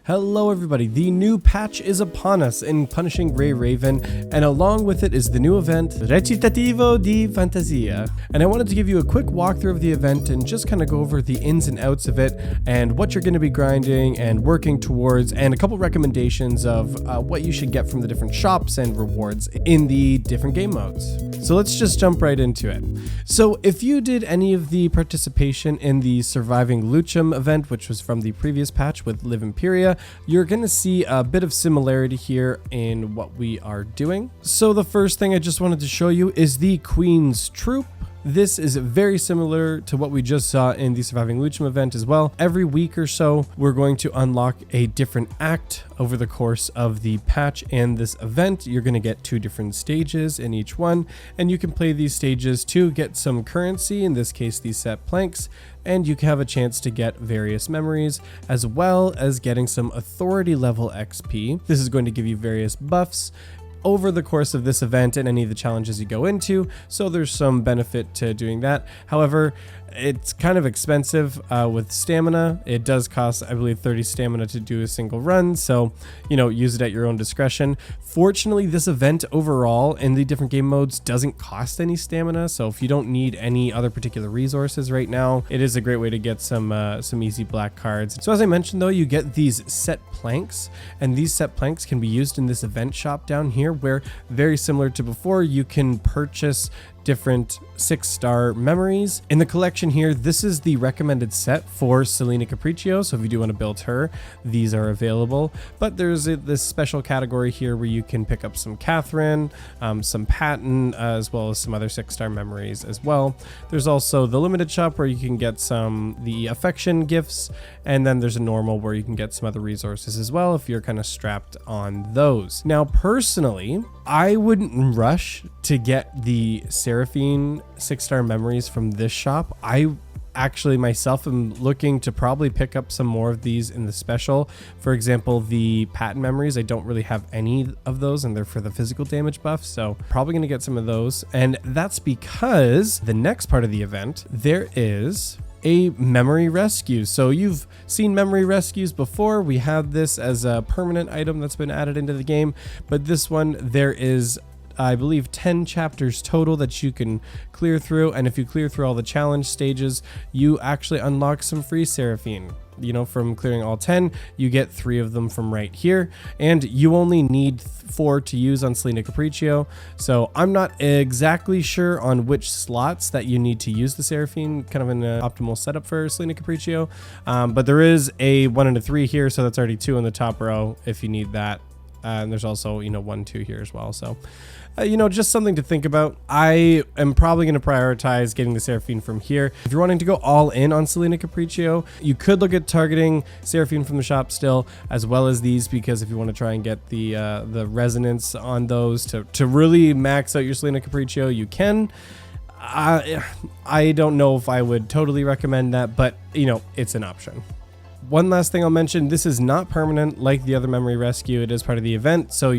Hello everybody, the new patch is upon us in Punishing Grey Raven, and along with it is the new event, Recitativo di Fantasia. And I wanted to give you a quick walkthrough of the event and just kind of go over the ins and outs of it and what you're going to be grinding and working towards, and a couple recommendations of what you should get from the different shops and rewards in the different game modes. So let's just jump right into it. So if you did any of the participation in the Surviving Luchum event, which was from the previous patch with Live Imperia, you're going to see a bit of similarity here in what we are doing. So the first thing I just wanted to show you is the Queen's Troop. This is very similar to what we just saw in the Surviving Luchum event as well. Every week or so, we're going to unlock a different act over the course of the patch and this event. You're going to get 2 different stages in each one, and you can play these stages to get some currency, in this case these set planks, and you can have a chance to get various memories as well as getting some authority level XP. This is going to give you various buffs over the course of this event and any of the challenges you go into, so there's some benefit to doing that. However, it's kind of expensive with stamina. It does cost, I believe, 30 stamina to do a single run, so use it at your own discretion. Fortunately, this event overall in the different game modes doesn't cost any stamina, so if you don't need any other particular resources right now, it is a great way to get some easy black cards. So as I mentioned though, you get these set planks, and these set planks can be used in this event shop down here, where very similar to before, you can purchase different 6-star memories. In the collection here, this is the recommended set for Selena Capriccio, so if you do want to build her, these are available. But there's this special category here where you can pick up some Catherine, some Patton, as well as some other 6-star memories as well. There's also the limited shop where you can get the affection gifts, and then there's a normal where you can get some other resources as well if you're kind of strapped on those. Now personally, I wouldn't rush to get the Seraphine 6-star memories from this shop. I actually myself am looking to probably pick up some more of these in the special. For example, the patent memories, I don't really have any of those, and they're for the physical damage buff, so probably going to get some of those. And that's because the next part of the event, there is a memory rescue. So you've seen memory rescues before. We have this as a permanent item that's been added into the game, but this one, there is, I believe, 10 chapters total that you can clear through, and if you clear through all the challenge stages, you actually unlock some free Seraphine. From clearing all 10, you get 3 of them from right here, and you only need 4 to use on Selena Capriccio. So I'm not exactly sure on which slots that you need to use the Seraphine, kind of an optimal setup for Selena Capriccio, but there is a 1 and a 3 here, so that's already 2 in the top row if you need that. And there's also 1, 2 here as well, so just something to think about. I am probably going to prioritize getting the Seraphine from here. If you're wanting to go all in on Selena Capriccio, you could look at targeting Seraphine from the shop still, as well as these, because if you want to try and get the resonance on those to really max out your Selena Capriccio, you can. I don't know if I would totally recommend that, but it's an option. One last thing I'll mention, this is not permanent like the other memory rescue. It is part of the event, so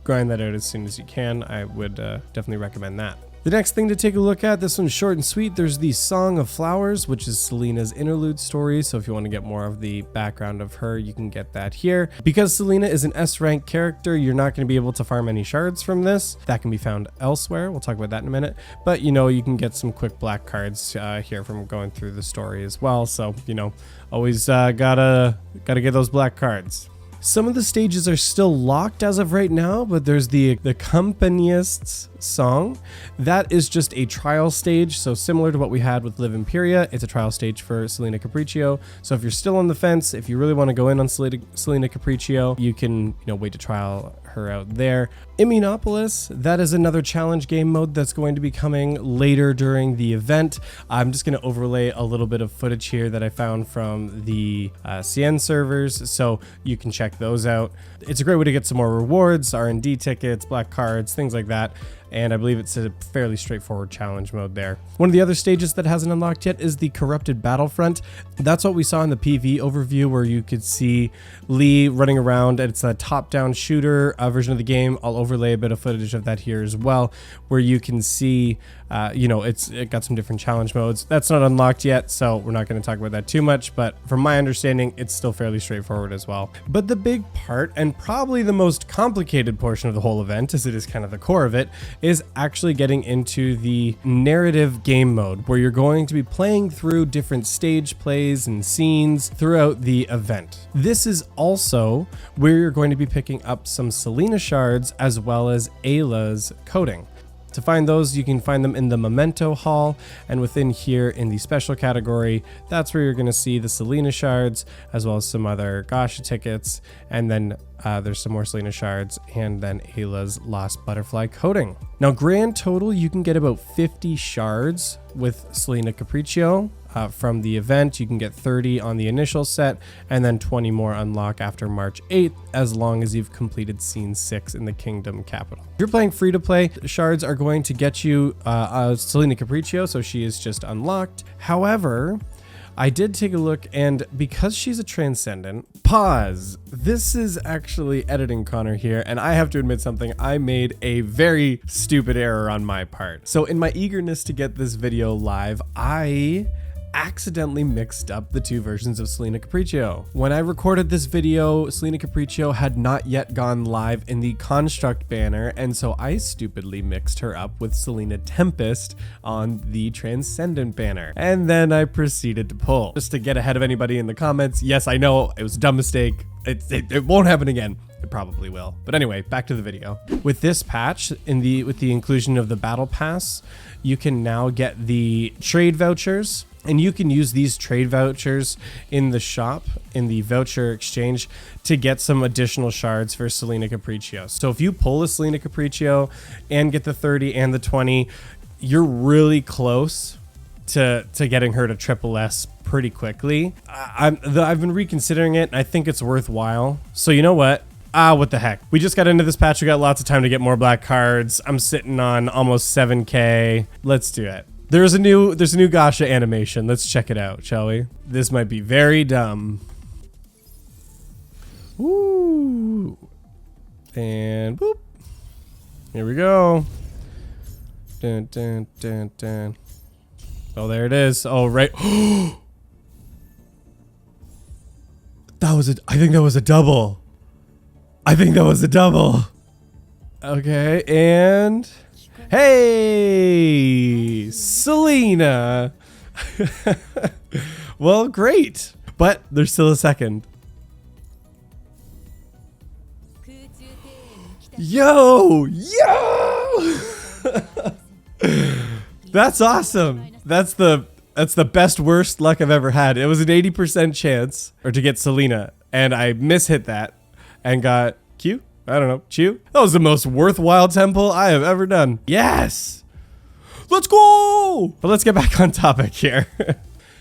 grind that out as soon as you can. I would definitely recommend that. The next thing to take a look at, this one's short and sweet. There's the Song of Flowers, which is Selena's interlude story. So if you want to get more of the background of her, you can get that here. Because Selena is an S-rank character, you're not going to be able to farm any shards from this. That can be found elsewhere. We'll talk about that in a minute. But you can get some quick black cards here from going through the story as well. So always gotta get those black cards. Some of the stages are still locked as of right now, but there's the Companiest's Song. That is just a trial stage, so similar to what we had with Live Imperia, it's a trial stage for Selena Capriccio. So if you're still on the fence, if you really want to go in on Selena Capriccio, you can wait to trial her out there. Immunopolis, that is another challenge game mode that's going to be coming later during the event. I'm just going to overlay a little bit of footage here that I found from the CN servers, so you can check those out. It's a great way to get some more rewards, R&D tickets, black cards, things like that. And I believe it's a fairly straightforward challenge mode there. One of the other stages that hasn't unlocked yet is the Corrupted Battlefront. That's what we saw in the PV overview, where you could see Lee running around. It's a top-down shooter version of the game. I'll overlay a bit of footage of that here as well, where you can see You know, it got some different challenge modes. That's not unlocked yet, so we're not going to talk about that too much, but from my understanding, it's still fairly straightforward as well. But the big part, and probably the most complicated portion of the whole event, as it is kind of the core of it, is actually getting into the narrative game mode, where you're going to be playing through different stage plays and scenes throughout the event. This is also where you're going to be picking up some Selena shards as well as Ayla's coating. To find those, you can find them in the Memento Hall, and within here in the special category, that's where you're going to see the Selena shards, as well as some other Gacha tickets, and then there's some more Selena shards, and then Ayla's Lost Butterfly coating. Now, grand total, you can get about 50 shards with Selena Capriccio. From the event, you can get 30 on the initial set, and then 20 more unlock after March 8th, as long as you've completed Scene 6 in the Kingdom Capital. If you're playing free-to-play, shards are going to get you Selena Capriccio, so she is just unlocked. However, I did take a look, and because she's a Transcendent, pause. This is actually editing Connor here, and I have to admit something. I made a very stupid error on my part. So in my eagerness to get this video live, I accidentally mixed up the two versions of Selena Capriccio. When I recorded this video, Selena Capriccio had not yet gone live in the Construct banner, and so I stupidly mixed her up with Selena Tempest on the Transcendent banner. And then I proceeded to pull. Just to get ahead of anybody in the comments, yes, I know, it was a dumb mistake. It won't happen again. It probably will. But anyway, back to the video. With this patch, with the inclusion of the Battle Pass, you can now get the trade vouchers. And you can use these trade vouchers in the shop, in the voucher exchange, to get some additional shards for Selena Capriccio. So if you pull a Selena Capriccio and get the 30 and the 20, you're really close to getting her to triple S pretty quickly. I've been reconsidering it, and I think it's worthwhile. So you know what? What the heck? We just got into this patch. We got lots of time to get more black cards. I'm sitting on almost 7K. Let's do it. There's a new Gacha animation. Let's check it out, shall we? This might be very dumb. Woo! And boop. Here we go. Dun, dun, dun, dun. Oh, there it is. Oh, right. I think that was a double. I think that was a double. Okay, and hey, Selena. Well, great, but there's still a second. Yo! That's awesome. That's the best worst luck I've ever had. It was an 80% chance to get Selena, and I mishit that and got Q. I don't know, Chew? That was the most worthwhile temple I have ever done. Yes! Let's go! But let's get back on topic here.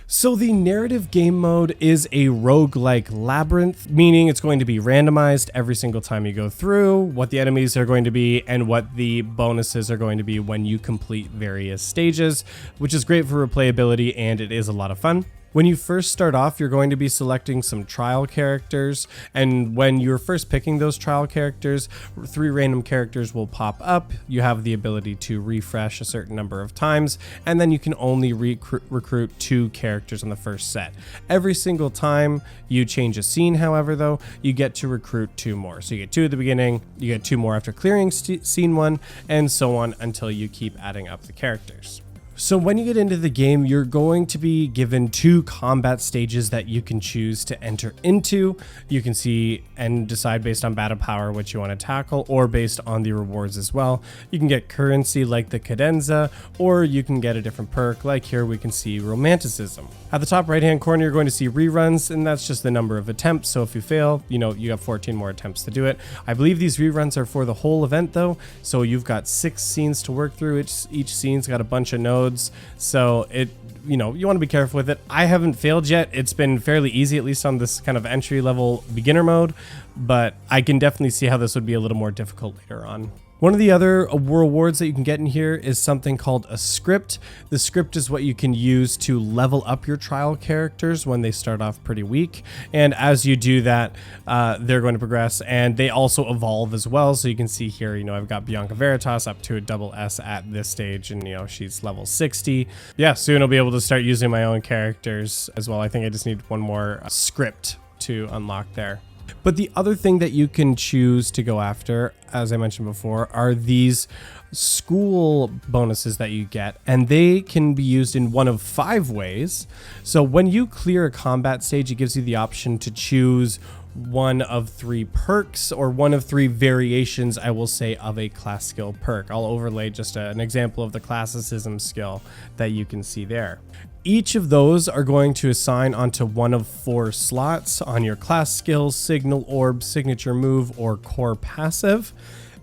So the narrative game mode is a roguelike labyrinth, meaning it's going to be randomized every single time you go through, what the enemies are going to be, and what the bonuses are going to be when you complete various stages, which is great for replayability, and it is a lot of fun. When you first start off, you're going to be selecting some trial characters, and when you're first picking those trial characters, 3 random characters will pop up. You have the ability to refresh a certain number of times, and then you can only recruit 2 characters on the first set. Every single time you change a scene, however, though, you get to recruit 2 more. So you get 2 at the beginning, you get 2 more after clearing scene 1, and so on until you keep adding up the characters. So when you get into the game, you're going to be given 2 combat stages that you can choose to enter into. You can see and decide based on battle power what you want to tackle, or based on the rewards as well. You can get currency like the cadenza, or you can get a different perk like here we can see romanticism. At the top right hand corner, you're going to see reruns, and that's just the number of attempts. So if you fail, you have 14 more attempts to do it. I believe these reruns are for the whole event though. So you've got 6 scenes to work through. Each scene's got a bunch of nodes. So you want to be careful with it. I haven't failed yet. It's been fairly easy, at least on this kind of entry level beginner mode, but I can definitely see how this would be a little more difficult later on. One of the other rewards that you can get in here is something called a script. The script is what you can use to level up your trial characters when they start off pretty weak. And as you do that, they're going to progress, and they also evolve as well. So you can see here, I've got Bianca Veritas up to a double S at this stage, and she's level 60. Yeah, soon I'll be able to start using my own characters as well. I think I just need one more script to unlock there. But the other thing that you can choose to go after, as I mentioned before, are these school bonuses that you get, and they can be used in one of 5 ways. So when you clear a combat stage, it gives you the option to choose one of 3 perks, or one of 3 variations, I will say, of a class skill perk. I'll overlay just an example of the classicism skill that you can see there. Each of those are going to assign onto one of 4 slots on your class skill, signal orb, signature move, or core passive.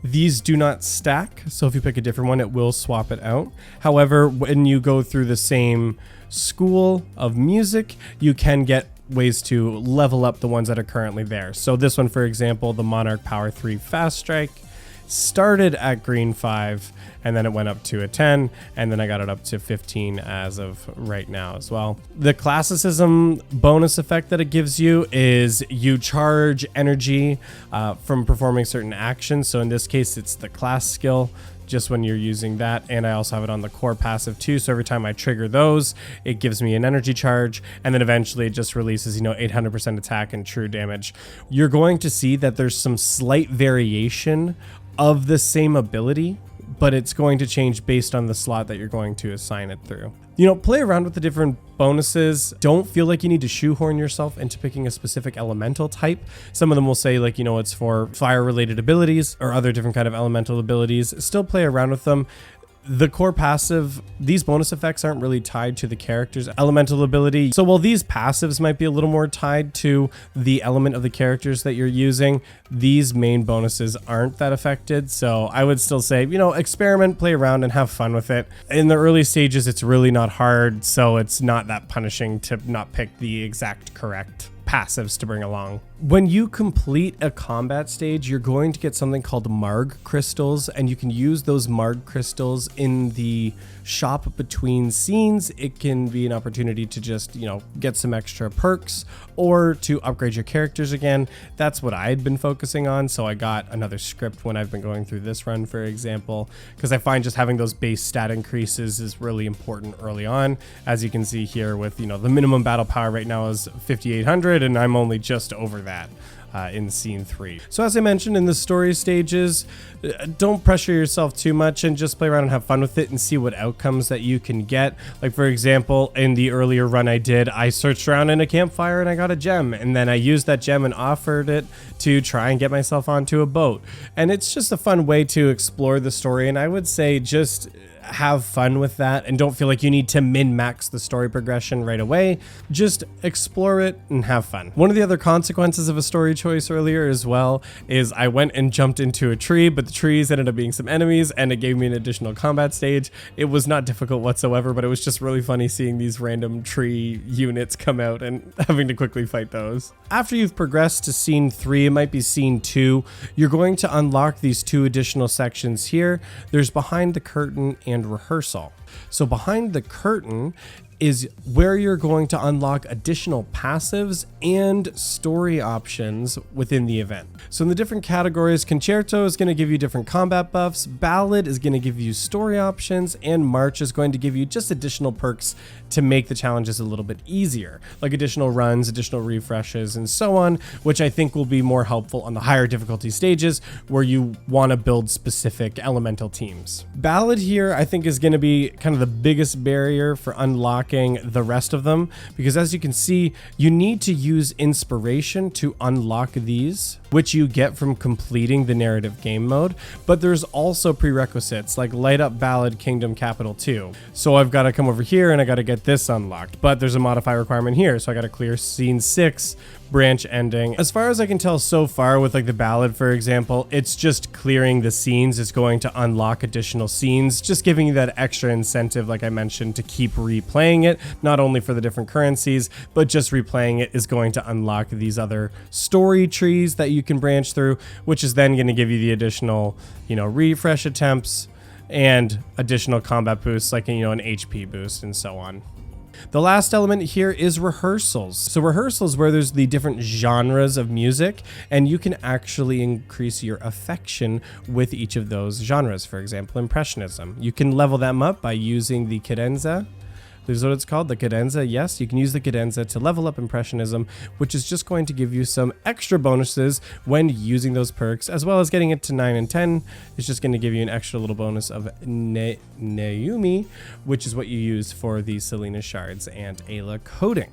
These do not stack, so if you pick a different one, it will swap it out. However, when you go through the same school of music, you can get ways to level up the ones that are currently there. So this one, for example, the Monarch Power 3 Fast Strike, started at green 5, and then it went up to a 10, and then I got it up to 15 as of right now as well. The classicism bonus effect that it gives you is you charge energy from performing certain actions. So in this case, it's the class skill, just when you're using that, and I also have it on the core passive too, so every time I trigger those, it gives me an energy charge, and then eventually it just releases 800% attack and true damage. You're going to see that there's some slight variation of the same ability, but it's going to change based on the slot that you're going to assign it through. Play around with the different bonuses. Don't feel like you need to shoehorn yourself into picking a specific elemental type. Some of them will say it's for fire related abilities or other different kind of elemental abilities. Still play around with them. The core passive, these bonus effects aren't really tied to the character's elemental ability. So while these passives might be a little more tied to the element of the characters that you're using, these main bonuses aren't that affected. So I would still say, experiment, play around, and have fun with it. In the early stages, it's really not hard, so it's not that punishing to not pick the exact correct passives to bring along. When you complete a combat stage, you're going to get something called Marg crystals, and you can use those Marg crystals in the shop between scenes. It can be an opportunity to just, get some extra perks or to upgrade your characters again. That's what I had been focusing on, so I got another script when I've been going through this run, for example, because I find just having those base stat increases is really important early on. As you can see here with, the minimum battle power right now is 5,800, and I'm only just over that in scene 3. So as I mentioned in the story stages, don't pressure yourself too much and just play around and have fun with it and see what outcomes that you can get. Like, for example, in the earlier run I did, I searched around in a campfire and I got a gem, and then I used that gem and offered it to try and get myself onto a boat. And it's just a fun way to explore the story, and I would say just have fun with that and don't feel like you need to min-max the story progression right away. Just explore it and have fun. One of the other consequences of a story choice earlier as well is I went and jumped into a tree, but the trees ended up being some enemies and it gave me an additional combat stage. It was not difficult whatsoever, but it was just really funny seeing these random tree units come out and having to quickly fight those. After you've progressed to scene 3, it might be scene 2, you're going to unlock these 2 additional sections here. There's behind the curtain and rehearsal. So behind the curtain is where you're going to unlock additional passives and story options within the event. So in the different categories, Concerto is going to give you different combat buffs, Ballad is going to give you story options, and March is going to give you just additional perks to make the challenges a little bit easier, like additional runs, additional refreshes, and so on, which I think will be more helpful on the higher difficulty stages where you want to build specific elemental teams. Ballad here, I think, is going to be kind of the biggest barrier for unlocking the rest of them, because as you can see, you need to use inspiration to unlock these, which you get from completing the narrative game mode, but there's also prerequisites like Light Up Ballad Kingdom Capital 2. So I've got to come over here and I got to get this unlocked, but there's a modify requirement here, so I got to clear scene 6 branch ending. As far as I can tell so far with like the ballad, for example, it's just clearing the scenes. It's going to unlock additional scenes, just giving you that extra incentive, like I mentioned, to keep replaying it, not only for the different currencies, but just replaying it is going to unlock these other story trees that you can branch through, which is then going to give you the additional, refresh attempts and additional combat boosts, like, an HP boost and so on. The last element here is rehearsals. So rehearsals where there's the different genres of music, and you can actually increase your affection with each of those genres. For example, Impressionism. You can level them up by using the cadenza. This is what it's called, the cadenza. Yes, you can use the cadenza to level up Impressionism, which is just going to give you some extra bonuses when using those perks, as well as getting it to 9 and 10. It's just going to give you an extra little bonus of Neumi, which is what you use for the Selena shards and Ayla coding.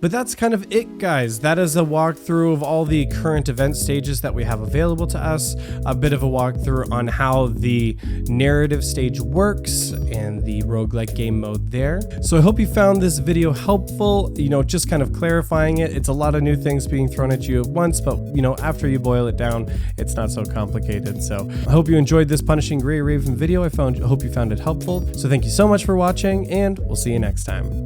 But that's kind of it, guys. That is a walkthrough of all the current event stages that we have available to us. A bit of a walkthrough on how the narrative stage works and the roguelike game mode there. So I hope you found this video helpful, just kind of clarifying it. It's a lot of new things being thrown at you at once, but after you boil it down, it's not so complicated. So I hope you enjoyed this Punishing Grey Raven video. I hope you found it helpful. So thank you so much for watching, and we'll see you next time.